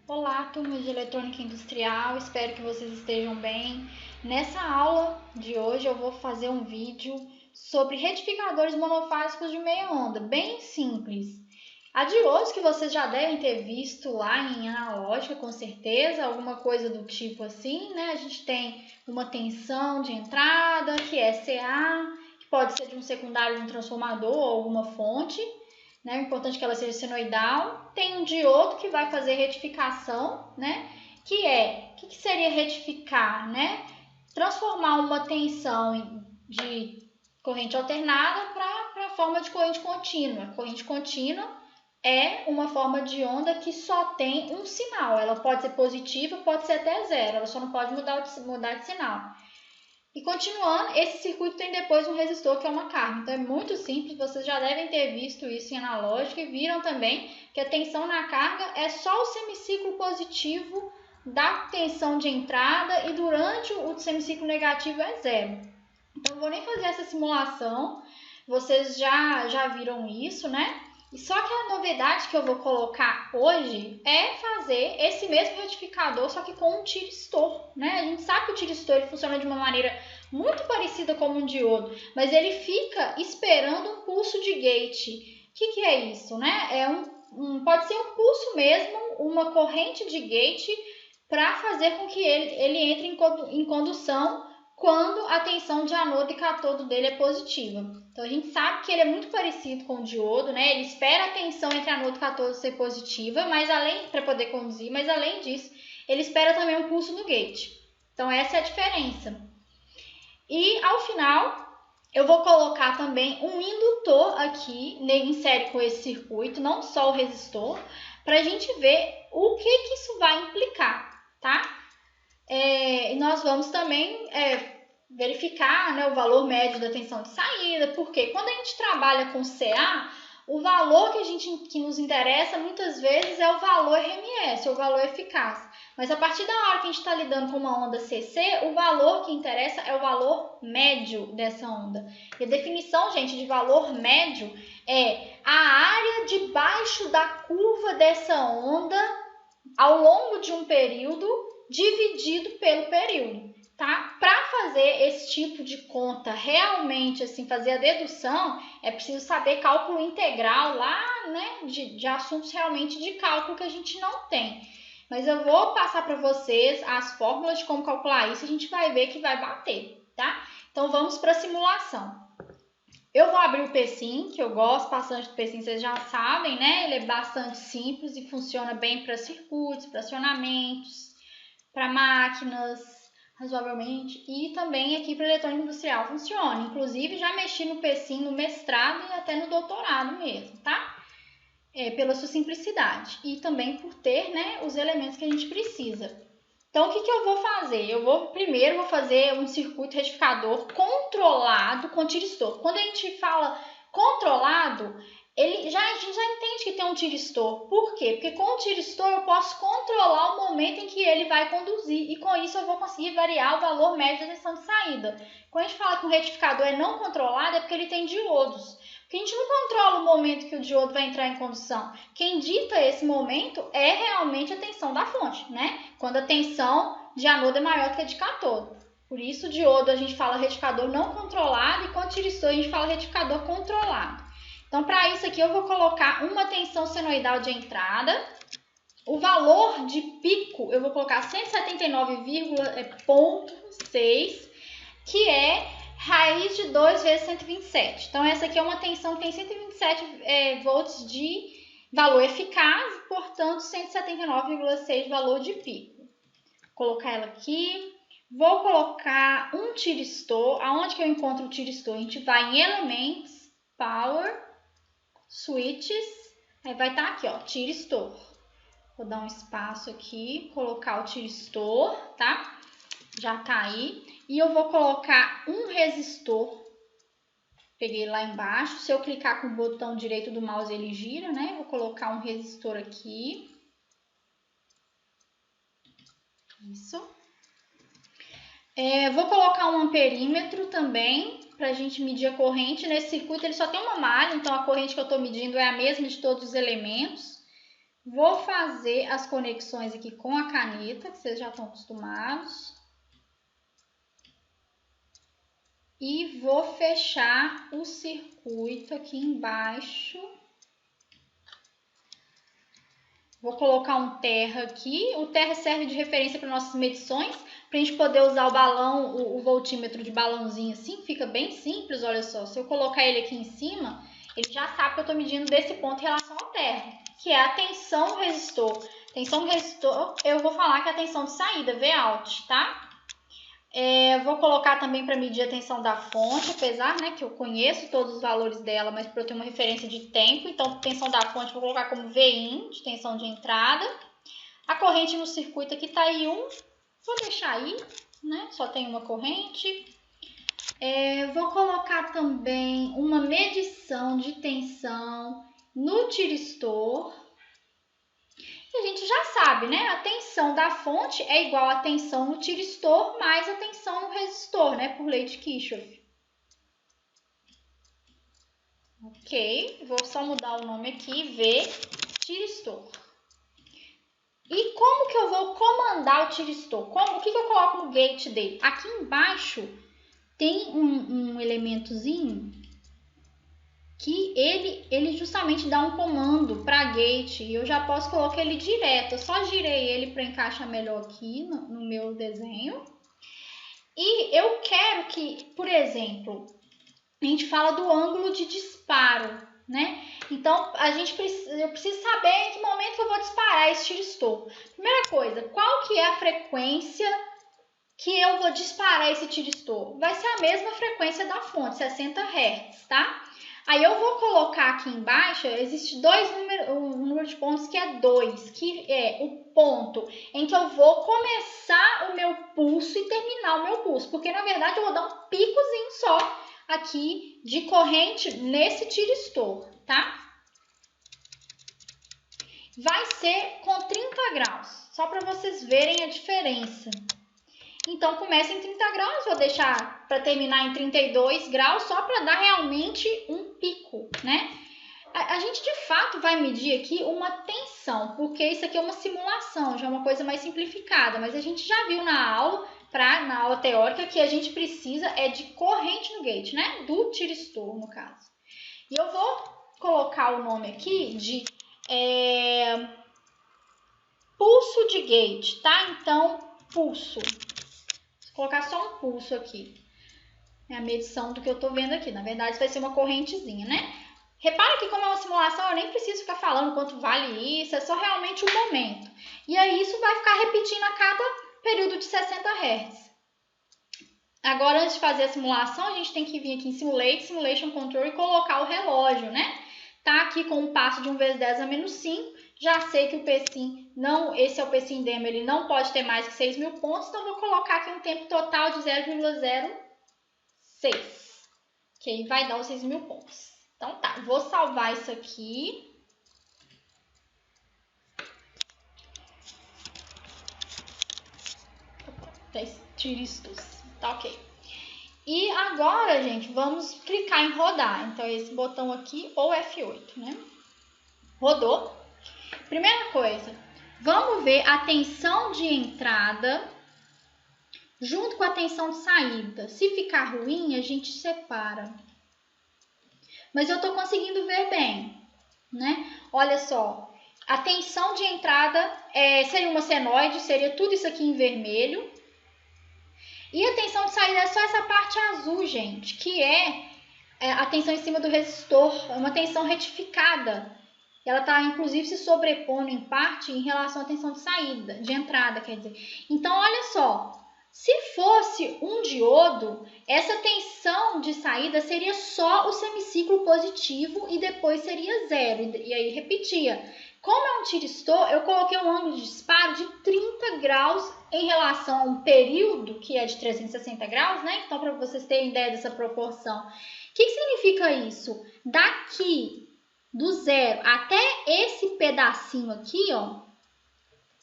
Olá, turma de eletrônica industrial, espero que vocês estejam bem. Nessa aula de hoje eu vou fazer um vídeo sobre retificadores monofásicos de meia onda, bem simples. Há diodos que vocês já devem ter visto lá em analógica, com certeza, alguma coisa do tipo assim, né? A gente tem uma tensão de entrada, que é CA, que pode ser de um secundário de um transformador ou alguma fonte. Né? O importante é que ela seja senoidal. Tem um diodo que vai fazer retificação, né? O que seria retificar, né? Transformar uma tensão de corrente alternada para a forma de corrente contínua. Corrente contínua é uma forma de onda que só tem um sinal. Ela pode ser positiva, pode ser até zero. Ela só não pode mudar de sinal. E continuando, esse circuito tem depois um resistor que é uma carga. Então é muito simples, vocês já devem ter visto isso em analógica e viram também que a tensão na carga é só o semiciclo positivo da tensão de entrada e durante o semiciclo negativo é zero. Então não vou nem fazer essa simulação, vocês já viram isso, né? E só que a novidade que eu vou colocar hoje é fazer esse mesmo retificador, só que com um tiristor, né? A gente sabe que o tiristor ele funciona de uma maneira muito parecida com um diodo, mas ele fica esperando um pulso de gate. O que é isso, né? Pode ser um pulso mesmo, uma corrente de gate para fazer com que ele entre em condução quando a tensão de anodo e catodo dele é positiva. Então a gente sabe que ele é muito parecido com o diodo, né? Ele espera a tensão entre anodo e catodo ser positiva, mas para poder conduzir, mas além disso, ele espera também um pulso no gate. Então essa é a diferença. E ao final, eu vou colocar também um indutor aqui em série com esse circuito, não só o resistor, para a gente ver o que isso vai implicar, tá? E nós vamos também verificar, né, o valor médio da tensão de saída, porque quando a gente trabalha com CA, o valor que nos interessa muitas vezes é o valor RMS, o valor eficaz. Mas a partir da hora que a gente está lidando com uma onda CC, o valor que interessa é o valor médio dessa onda. E a definição, gente, de valor médio é a área debaixo da curva dessa onda ao longo de um período dividido pelo período, tá? Para fazer esse tipo de conta realmente, assim, fazer a dedução, é preciso saber cálculo integral lá, né, de assuntos realmente de cálculo que a gente não tem. Mas eu vou passar para vocês as fórmulas de como calcular isso, a gente vai ver que vai bater, tá? Então vamos para a simulação. Eu vou abrir o PSIM, que eu gosto bastante do PSIM, vocês já sabem, né? Ele é bastante simples e funciona bem para circuitos, para acionamentos, para máquinas, razoavelmente, e também aqui para eletrônica industrial funciona. Inclusive, já mexi no PSIM no mestrado e até no doutorado mesmo, tá? Pela sua simplicidade e também por ter, né, os elementos que a gente precisa. Então, o que eu vou fazer? Primeiro vou fazer um circuito retificador controlado com tiristor. Quando a gente fala controlado, a gente já entende que tem um tiristor. Por quê? Porque com o tiristor eu posso controlar o momento em que ele vai conduzir e com isso eu vou conseguir variar o valor médio da tensão de saída. Quando a gente fala que o retificador é não controlado é porque ele tem diodos. Porque a gente não controla o momento que o diodo vai entrar em condução. Quem dita esse momento é realmente a tensão da fonte, né? Quando a tensão de anodo é maior que a de catodo. Por isso, o diodo a gente fala retificador não controlado e com o tiristor a gente fala retificador controlado. Então, para isso aqui eu vou colocar uma tensão senoidal de entrada. O valor de pico eu vou colocar 179,6, que é raiz de 2 vezes 127. Então, essa aqui é uma tensão que tem 127 volts de valor eficaz, portanto, 179,6 valor de pico. Vou colocar ela aqui. Vou colocar um tiristor. Aonde que eu encontro o tiristor? A gente vai em Elements, Power, Switches. Aí vai estar aqui, ó, tiristor. Vou dar um espaço aqui, colocar o tiristor, tá? Já tá aí. E eu vou colocar um resistor. Peguei lá embaixo. Se eu clicar com o botão direito do mouse, ele gira, né? Vou colocar um resistor aqui. Isso. Vou colocar um amperímetro também, pra gente medir a corrente. Nesse circuito ele só tem uma malha, então a corrente que eu tô medindo é a mesma de todos os elementos. Vou fazer as conexões aqui com a caneta, que vocês já estão acostumados. E vou fechar o circuito aqui embaixo. Vou colocar um terra aqui. O terra serve de referência para nossas medições, para a gente poder usar o balão, o voltímetro de balãozinho assim. Fica bem simples, olha só. Se eu colocar ele aqui em cima, ele já sabe que eu estou medindo desse ponto em relação ao terra, que é a tensão do resistor. Tensão do resistor, eu vou falar que é a tensão de saída, Vout, tá? Vou colocar também para medir a tensão da fonte, apesar, né, que eu conheço todos os valores dela, mas para eu ter uma referência de tempo. Então, tensão da fonte vou colocar como Vin, de tensão de entrada. A corrente no circuito aqui tá I1, vou deixar aí, né, só tem uma corrente. Vou colocar também uma medição de tensão no tiristor. E a gente já sabe, né? A tensão da fonte é igual à tensão no tiristor mais a tensão no resistor, né? Por lei de Kirchhoff. Ok, vou só mudar o nome aqui, V, tiristor. E como que eu vou comandar o tiristor? O que eu coloco no gate dele? Aqui embaixo tem um elementozinho que ele justamente dá um comando para gate e eu já posso colocar ele direto. Eu só girei ele para encaixar melhor aqui no meu desenho. E eu quero que, por exemplo, a gente fala do ângulo de disparo, né? Então, eu preciso saber em que momento que eu vou disparar esse tiristor. Primeira coisa, qual que é a frequência que eu vou disparar esse tiristor? Vai ser a mesma frequência da fonte, 60 Hz, tá? Aí eu vou colocar aqui embaixo, existe um número de pontos que é 2, que é o ponto em que eu vou começar o meu pulso e terminar o meu pulso. Porque, na verdade, eu vou dar um picozinho só aqui de corrente nesse tiristor, tá? Vai ser com 30 graus, só para vocês verem a diferença. Então, começa em 30 graus, vou deixar para terminar em 32 graus, só para dar realmente um pico, né? A gente, de fato, vai medir aqui uma tensão, porque isso aqui é uma simulação, já é uma coisa mais simplificada, mas a gente já viu na aula teórica, que a gente precisa de corrente no gate, né? Do tiristor, no caso. E eu vou colocar o nome aqui de pulso de gate, tá? Então, pulso. Vou colocar só um pulso aqui. É a medição do que eu estou vendo aqui. Na verdade, vai ser uma correntezinha, né? Repara que como é uma simulação, eu nem preciso ficar falando quanto vale isso. É só realmente o momento. E aí, isso vai ficar repetindo a cada período de 60 Hz. Agora, antes de fazer a simulação, a gente tem que vir aqui em Simulation Control e colocar o relógio, né? Tá aqui com um passo de 1 vezes 10 a menos 5. Já sei que o PSIM esse é o PSIM demo, ele não pode ter mais que 6.000 pontos, então vou colocar aqui um tempo total de 0,06, que aí vai dar os 6.000 pontos. Então tá, vou salvar isso aqui. Tiristos, tá ok. E agora, gente, vamos clicar em rodar. Então, esse botão aqui ou F8, né? Rodou. Primeira coisa, vamos ver a tensão de entrada junto com a tensão de saída. Se ficar ruim, a gente separa. Mas eu estou conseguindo ver bem, né? Olha só, a tensão de entrada seria uma senoide, seria tudo isso aqui em vermelho. E a tensão de saída é só essa parte azul, gente, que é a tensão em cima do resistor, é uma tensão retificada. Ela está, inclusive, se sobrepondo em parte em relação à tensão de saída, de entrada, quer dizer. Então, olha só, se fosse um diodo, essa tensão de saída seria só o semiciclo positivo e depois seria 0, e aí repetia. Como é um tiristor, eu coloquei um ângulo de disparo de 30 graus em relação a um período que é de 360 graus, né? Então, para vocês terem ideia dessa proporção. O que significa isso? Daqui do 0 até esse pedacinho aqui, ó,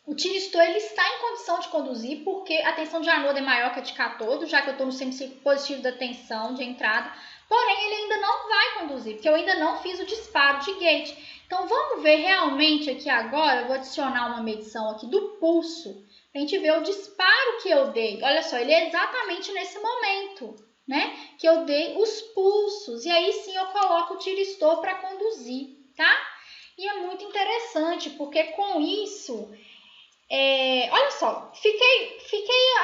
o tiristor ele está em condição de conduzir porque a tensão de anodo é maior que a de cátodo, já que eu estou no semiciclo positivo da tensão de entrada. porém ele ainda não vai conduzir, porque eu ainda não fiz o disparo de gate. Então vamos ver realmente aqui agora, eu vou adicionar uma medição aqui do pulso, pra gente ver o disparo que eu dei. Olha só, ele é exatamente nesse momento, né, que eu dei os pulsos, e aí sim eu coloco o tiristor para conduzir, tá? E é muito interessante, porque com isso, olha só, fiquei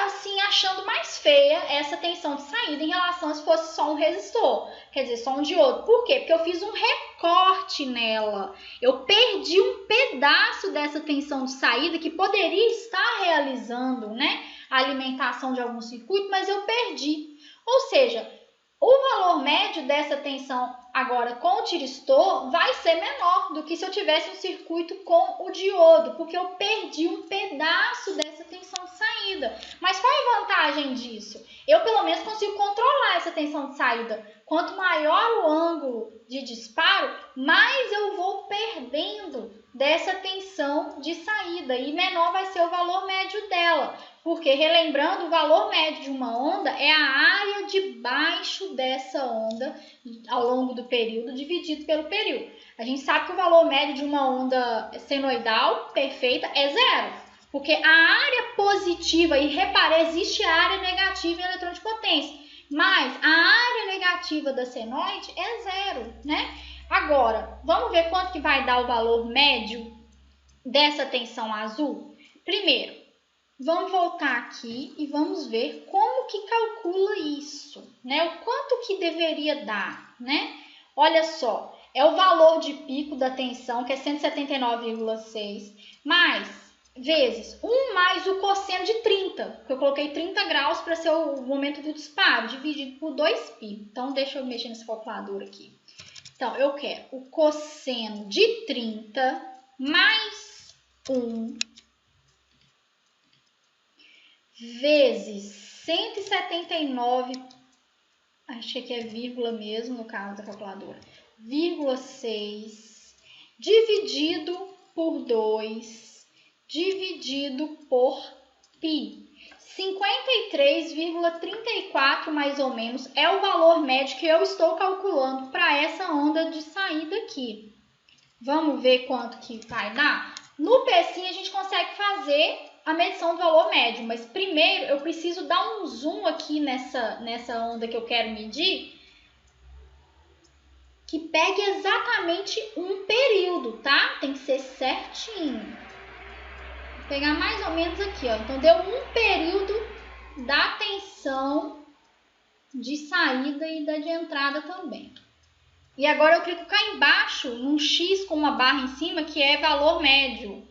assim achando mais feia essa tensão de saída em relação a se fosse só um resistor, quer dizer, só um diodo. Por quê? Porque eu fiz um recorte nela, eu perdi um pedaço dessa tensão de saída que poderia estar realizando, né, a alimentação de algum circuito, mas eu perdi. Ou seja, o valor médio dessa tensão agora com o tiristor vai ser menor do que se eu tivesse um circuito com o diodo, porque eu perdi um pedaço dessa tensão de saída. Mas qual é a vantagem disso? Eu pelo menos consigo controlar essa tensão de saída. Quanto maior o ângulo de disparo, mais eu vou perdendo dessa tensão de saída e menor vai ser o valor médio dela. Porque, relembrando, o valor médio de uma onda é a área debaixo dessa onda ao longo do período, dividido pelo período. A gente sabe que o valor médio de uma onda senoidal perfeita é zero, porque a área positiva, e repara, existe área negativa em eletrão de potência, mas a área negativa da senoide é zero, né? Agora, vamos ver quanto que vai dar o valor médio dessa tensão azul? Primeiro, vamos voltar aqui e vamos ver como que calcula isso, né? O quanto que deveria dar, né? Olha só, é o valor de pico da tensão, que é 179,6, mais vezes 1 mais o cosseno de 30, que eu coloquei 30 graus para ser o momento do disparo, dividido por 2π. Então, deixa eu mexer nesse calculador aqui. Então, eu quero o cosseno de 30 mais 1 vezes 179, acho que é vírgula mesmo no caso da calculadora, 0,6 dividido por 2 dividido por π. 53,34 mais ou menos é o valor médio que eu estou calculando para essa onda de saída aqui. Vamos ver quanto que vai dar? No pecinho a gente consegue fazer a medição do valor médio, mas primeiro eu preciso dar um zoom aqui nessa onda que eu quero medir, que pegue exatamente um período, tá? Tem que ser certinho. Vou pegar mais ou menos aqui, ó. Então deu um período da tensão de saída e da de entrada também. E agora eu clico cá embaixo, num X com uma barra em cima, que é valor médio.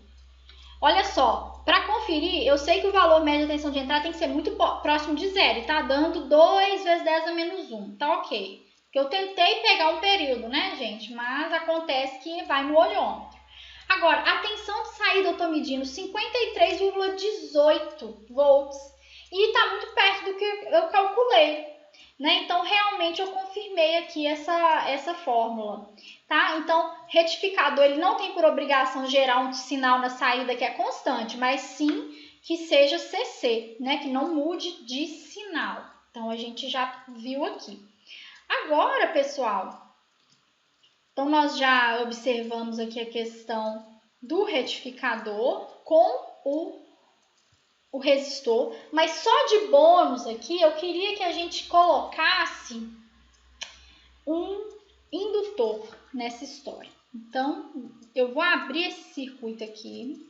Olha só, para conferir, eu sei que o valor médio da tensão de entrada tem que ser muito próximo de zero. E tá dando 2 vezes 10 a menos 1. Tá ok. Porque eu tentei pegar um período, né, gente? Mas acontece que vai no olhômetro. Agora, a tensão de saída eu estou medindo 53,18 volts. E tá muito perto do que eu calculei. Né? Então, realmente, eu confirmei aqui essa fórmula, tá? Então, retificador, ele não tem por obrigação gerar um sinal na saída que é constante, mas sim que seja CC, né? Que não mude de sinal. Então, a gente já viu aqui. Agora, pessoal, então nós já observamos aqui a questão do retificador com o resistor, mas só de bônus aqui eu queria que a gente colocasse um indutor nessa história. Então, eu vou abrir esse circuito aqui.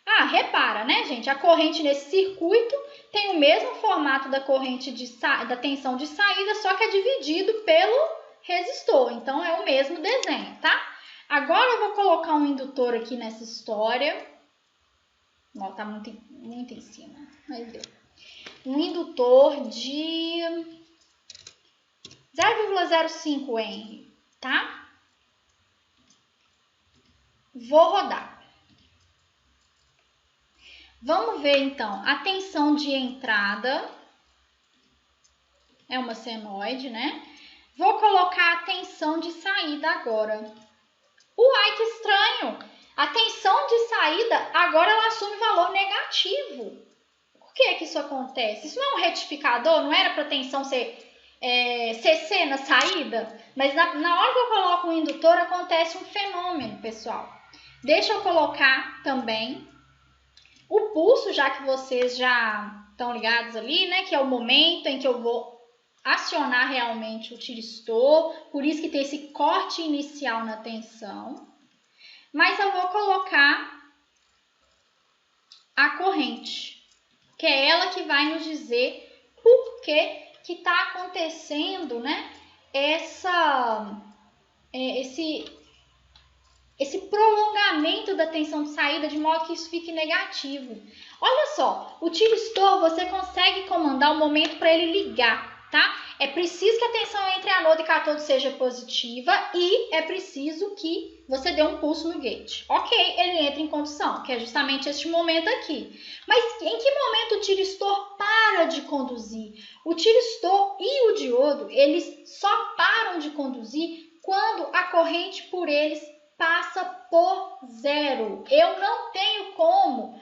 Ah, repara, né, gente? A corrente nesse circuito tem o mesmo formato da corrente da tensão de saída, só que é dividido pelo resistor. Então, é o mesmo desenho, tá? Agora, eu vou colocar um indutor aqui nessa história. Ó, tá muito em cima, mas deu. Um indutor de 0,05 Henry, tá? Vou rodar. Vamos ver, então, a tensão de entrada. É uma senoide, né? Vou colocar a tensão de saída agora. Uai, que estranho! A tensão de saída, agora ela assume valor negativo. Por que isso acontece? Isso não é um retificador? Não era para a tensão ser CC na saída, mas na hora que eu coloco o indutor acontece um fenômeno, pessoal. Deixa eu colocar também o pulso, já que vocês já estão ligados ali, né? Que é o momento em que eu vou acionar realmente o tiristor, por isso que tem esse corte inicial na tensão. Mas eu vou colocar a corrente, que é ela que vai nos dizer por que está acontecendo, né, esse prolongamento da tensão de saída, de modo que isso fique negativo. Olha só, o tiristor você consegue comandar o momento para ele ligar, tá? É preciso que a tensão entre anode e cátodo seja positiva e é preciso que você dê um pulso no gate. Ok, ele entra em condução, que é justamente este momento aqui. Mas em que momento o tiristor para de conduzir? O tiristor e o diodo, eles só param de conduzir quando a corrente por eles passa por zero. Eu não tenho como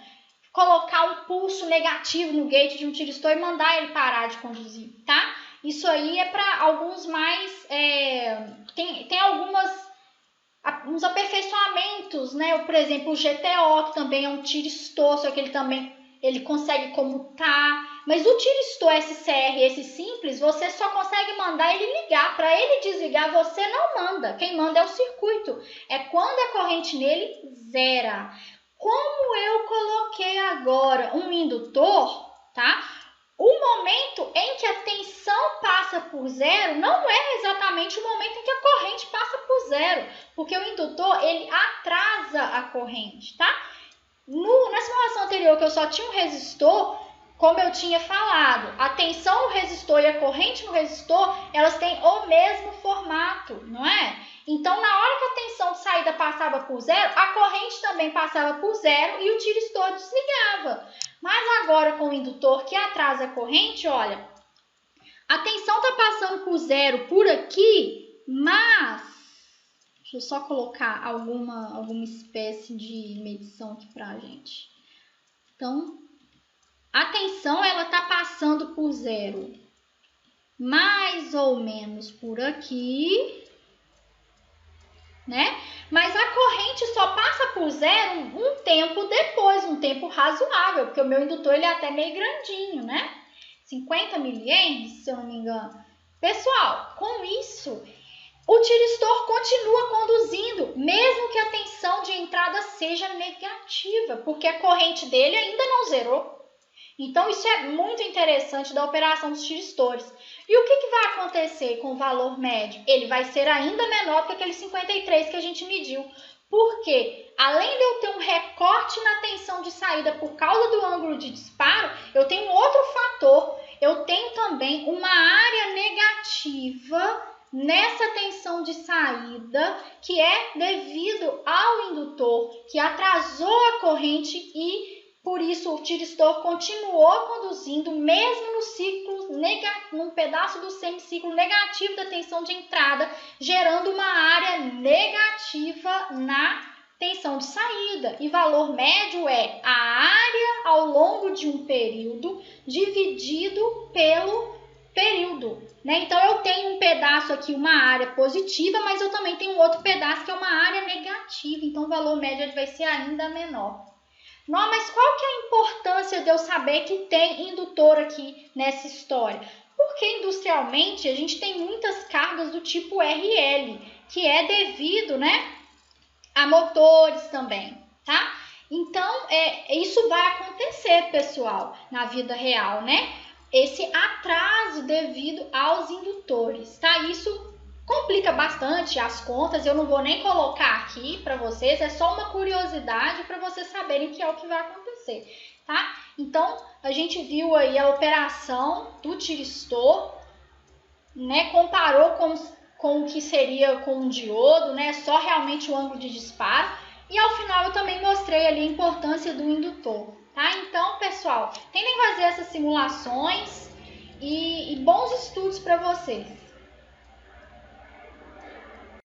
colocar um pulso negativo no gate de um tiristor e mandar ele parar de conduzir, tá? Isso aí é para alguns mais... tem uns aperfeiçoamentos, né? Por exemplo, o GTO, que também é um tiristor, só que ele consegue comutar. Mas o tiristor SCR, esse simples, você só consegue mandar ele ligar. Para ele desligar, você não manda. Quem manda é o circuito. É quando a corrente nele zera. Como eu coloquei agora um indutor, tá? O momento em que a tensão passa por zero não é exatamente o momento em que a corrente passa por zero, porque o indutor, ele atrasa a corrente, tá? Na simulação anterior, que eu só tinha um resistor, como eu tinha falado, a tensão no resistor e a corrente no resistor, elas têm o mesmo formato, não é? Então, na hora que a tensão de saída passava por zero, a corrente também passava por zero e o tiristor desligava. Mas agora com o indutor que atrasa a corrente, olha, a tensão está passando por zero por aqui, mas... Deixa eu só colocar alguma espécie de medição aqui pra gente. Então, a tensão ela está passando por zero, mais ou menos por aqui, né? Mas a corrente só passa por zero um tempo depois, um tempo razoável, porque o meu indutor ele é até meio grandinho, né? 50 miliamperes, se eu não me engano. Pessoal, com isso, o tiristor continua conduzindo, mesmo que a tensão de entrada seja negativa, porque a corrente dele ainda não zerou. Então, isso é muito interessante da operação dos tiristores. E o que vai acontecer com o valor médio? Ele vai ser ainda menor que aquele 53 que a gente mediu. Porque, além de eu ter um recorte na tensão de saída por causa do ângulo de disparo, eu tenho outro fator. Eu tenho também uma área negativa nessa tensão de saída, que é devido ao indutor, que atrasou a corrente e... Por isso, o tiristor continuou conduzindo, mesmo no ciclo num pedaço do semiciclo negativo da tensão de entrada, gerando uma área negativa na tensão de saída. E valor médio é a área ao longo de um período dividido pelo período, né? Então, eu tenho um pedaço aqui, uma área positiva, mas eu também tenho outro pedaço que é uma área negativa. Então, o valor médio vai ser ainda menor. Não, mas qual que é a importância de eu saber que tem indutor aqui nessa história? Porque industrialmente a gente tem muitas cargas do tipo RL, que é devido, né, a motores também, tá? Então, isso vai acontecer, pessoal, na vida real, né? Esse atraso devido aos indutores, tá? Isso complica bastante as contas, eu não vou nem colocar aqui para vocês, é só uma curiosidade para vocês saberem que é o que vai acontecer, tá? Então, a gente viu aí a operação do tiristor, né? Comparou com o que seria com um diodo, né? Só realmente o ângulo de disparo. E ao final eu também mostrei ali a importância do indutor, tá? Então, pessoal, tentem fazer essas simulações e bons estudos para vocês.